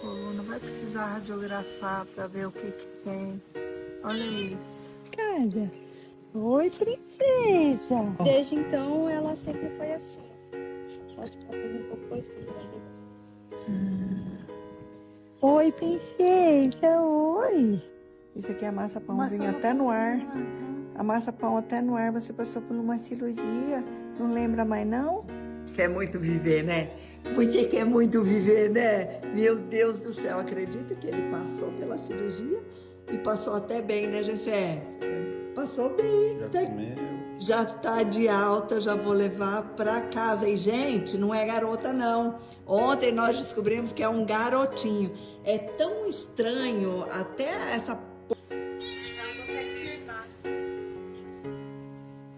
Coluna vai precisar radiografar para ver o que tem. Olha isso. Cara, oi, princesa. Desde então, ela sempre foi assim. Acho que ela teve um pouco assim. Oi, princesa, oi. Isso aqui é massa pãozinho até no ar. A massa pão até no ar. Você passou por uma cirurgia. Não lembra mais, não? Quer muito viver, né? Você quer muito viver, né? Meu Deus do céu, acredita que ele passou pela cirurgia e passou até bem, né, Gessé? Passou bem. Já tá de alta, já vou levar pra casa. E, gente, não é garota, não. Ontem nós descobrimos que é um garotinho. É tão estranho, até essa...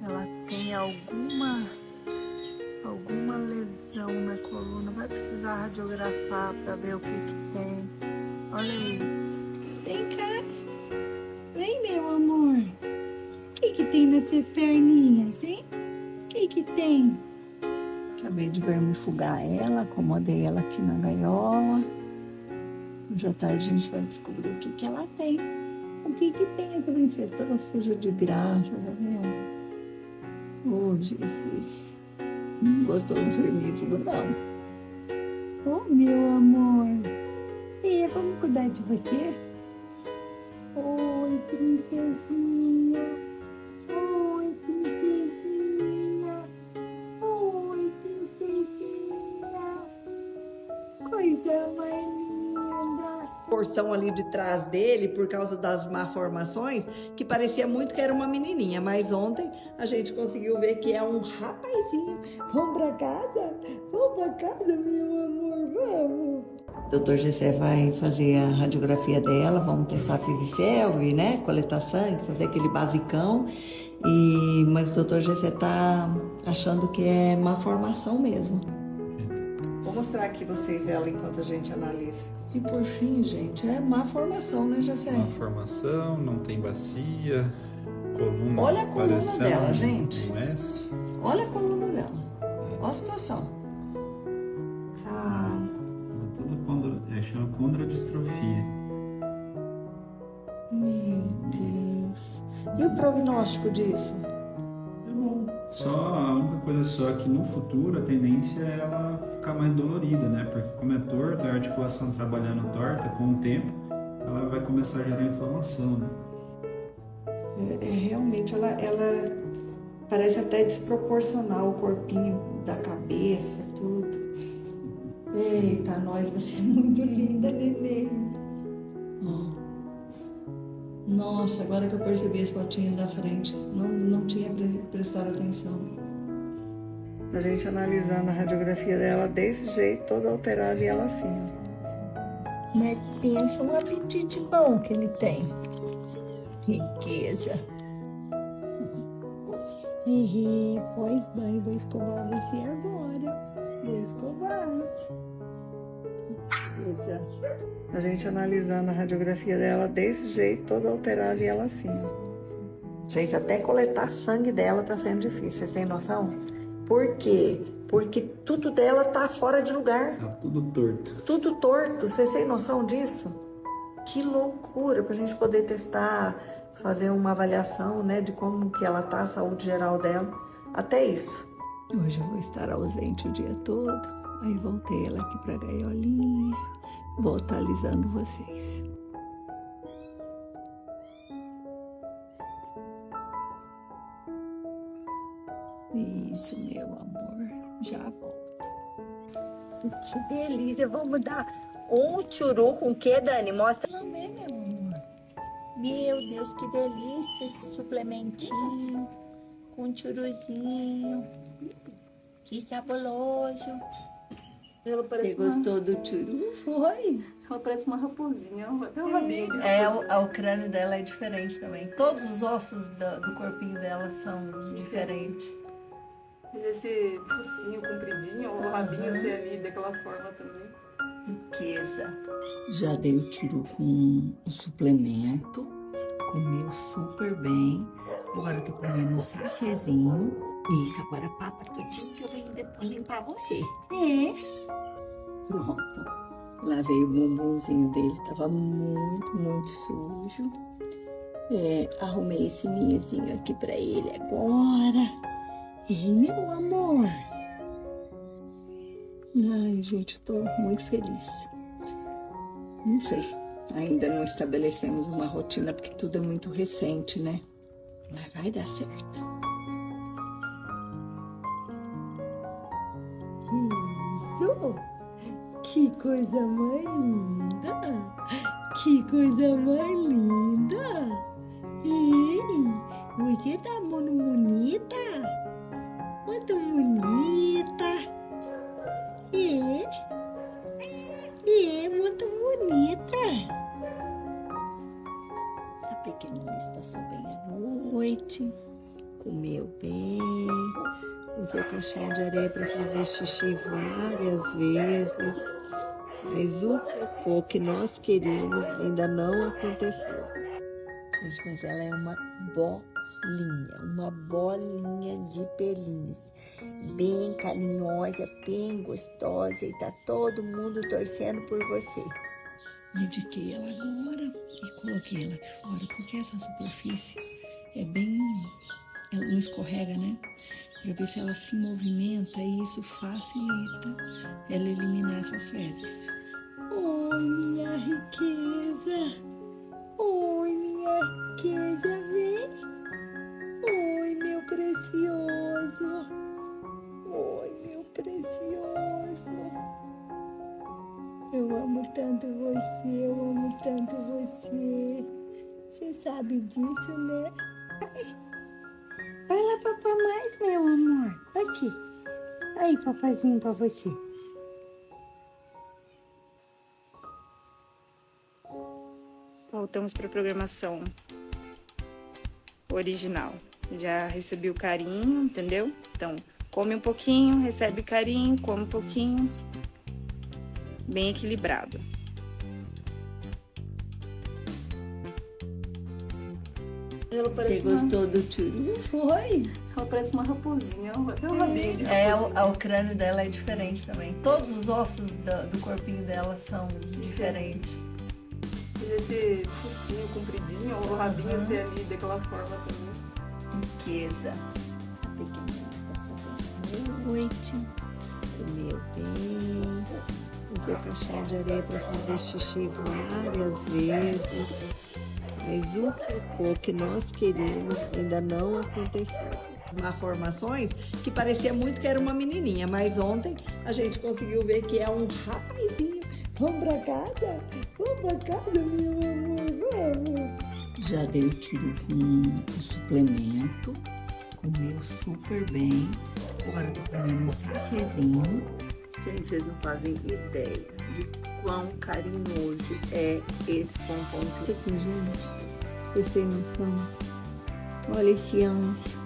Ela tem alguma lesão na coluna. Vai precisar radiografar para ver o que tem. Olha isso. Vem cá. Vem, meu amor. O que tem nas suas perninhas, hein? O que tem? Acabei de vermifugar ela, acomodei ela aqui na gaiola. Hoje à tarde a gente vai descobrir o que ela tem. O que tem essa princesa toda suja de graxa, tá vendo? Oh, Jesus. Não gostou do vermífugo, não. Oh, meu amor. E vamos cuidar de você? Oi, princesinha. Oi, princesinha. Oi, princesinha. Coisa mais linda. Porção ali de trás dele, por causa das malformações, que parecia muito que era uma menininha, mas ontem a gente conseguiu ver que é um rapazinho. Vamos pra casa? Vamos pra casa, meu amor, vamos! Doutor Gessé vai fazer a radiografia dela, vamos testar FIV-FeLV, né? Coletar sangue, fazer aquele basicão. Mas o doutor Gessé tá achando que é malformação mesmo. Vou mostrar aqui vocês ela enquanto a gente analisa. E por fim, gente, é má formação, né, Gessé? Má formação, não tem bacia, coluna. Olha a coluna dela, um gente. S. Olha a coluna dela. Olha a situação. Ah, Chama condrodistrofia. meu Deus. E o prognóstico disso? É bom. Só a única coisa só que no futuro a tendência é ela ficar mais dolorida, né? Porque como é torta, a articulação trabalhando torta, com o tempo ela vai começar a gerar inflamação, né? Realmente, ela parece até desproporcional o corpinho da cabeça, tudo. Eita, nós, você é muito linda, neném. Ó. Nossa, agora que eu percebi as fotinhas da frente, não tinha prestado atenção. A gente analisando a radiografia dela desse jeito, toda alterada, e ela assim. Mas pensa um apetite bom que ele tem. Riqueza. Pois bem, vou escovar você agora. Vou escovar. Riqueza. A gente analisando a radiografia dela desse jeito, toda alterada, e ela assim. Gente, até coletar sangue dela tá sendo difícil, vocês têm noção? Por quê? Porque tudo dela tá fora de lugar. Tá tudo torto. Tudo torto, vocês têm noção disso? Que loucura, pra gente poder testar, fazer uma avaliação, né, de como que ela tá, a saúde geral dela. Até isso. Hoje eu vou estar ausente o dia todo, aí voltei ela aqui pra gaiolinha, vou atualizando vocês. Isso, meu amor, já volto. Que delícia. Vamos dar um churu com o que, Dani? Mostra. Também, meu amor. Meu Deus, que delícia esse suplementinho com churuzinho. Que saboroso. Você gostou do churu? Foi? Ela parece uma raposinha, até o rabinho de O crânio dela é diferente também. Todos os ossos do corpinho dela são diferentes. Esse focinho compridinho, o rabinho ser ali daquela forma também. Riqueza. Já dei o tiro com o suplemento, comeu super bem. Agora eu tô comendo um sachêzinho. Isso, agora papa tudinho que eu venho depois limpar você. Pronto. Lavei o bumbumzinho dele, tava muito sujo. Arrumei esse ninhozinho aqui pra ele agora. Ei, meu amor. Ai, gente, eu tô muito feliz. Não sei, ainda não estabelecemos uma rotina porque tudo é muito recente, né? Mas vai dar certo. Isso! Que coisa mais linda! Que coisa mais linda! Ei, você tá muito bonita! Muito bonita! Muito bonita! A pequena Liz passou bem a noite, comeu bem, usou caixinha de areia para fazer xixi várias vezes, mas o cocô que nós queríamos ainda não aconteceu. Gente, mas ela é uma bolinha de pelinhos, bem carinhosa, bem gostosa, e tá todo mundo torcendo por você. Mediquei ela agora e coloquei ela aqui fora, porque essa superfície ela não escorrega, né? Para ver se ela se movimenta e isso facilita ela eliminar essas fezes. Oi, minha riqueza! Oi, minha riqueza, vem! Oi, meu precioso! Oi, meu precioso! Eu amo tanto você. Você sabe disso, né? Vai lá papar mais, meu amor. Aqui. Aí, papazinho pra você. Voltamos para a programação original. Já recebi o carinho, entendeu? Então, come um pouquinho, recebe carinho, come um pouquinho. Bem equilibrado. Ela Você parece gostou do tchuru? Foi? Ela parece uma raposinha, até o rabinho de O crânio dela é diferente também. Todos os ossos do corpinho dela são diferentes. Esse focinho compridinho, o rabinho ser ali daquela forma também. Riqueza. A pequena passou bem a noite, comeu bem, usou caixinha de areia para fazer xixi várias vezes, mas o cocô que nós queríamos ainda não aconteceu. Malformações que parecia muito que era uma menininha, mas ontem a gente conseguiu ver que é um rapazinho. Vamos pra casa? Vamos pra casa, meu amor, vamos. Já dei o tiro com o suplemento, comeu super bem. Agora tô comendo um sachêzinho. Gente, vocês não fazem ideia de quão carinhoso é esse pomponzinho. Aqui, gente, vocês têm noção? Olha esse anjo.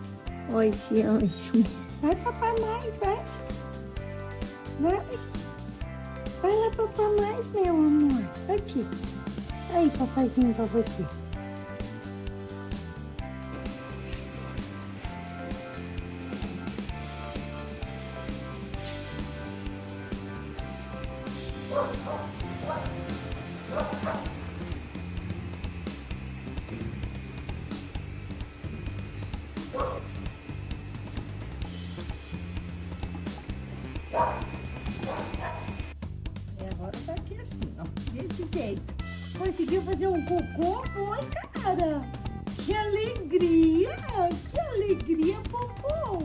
Olha esse anjo. Vai papar mais, vai. Vai. Vai lá papar mais, meu amor. Aqui. Aí, papazinho pra você. E agora tá aqui assim, ó. Desse jeito. Conseguiu fazer um cocô? Foi, cara. Que alegria. Que alegria, popô.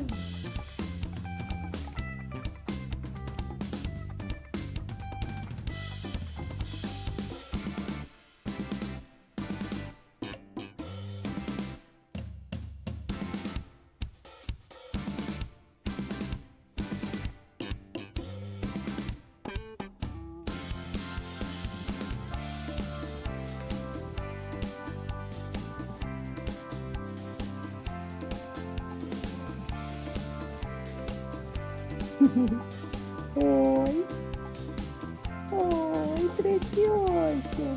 Oi. Oi, precioso.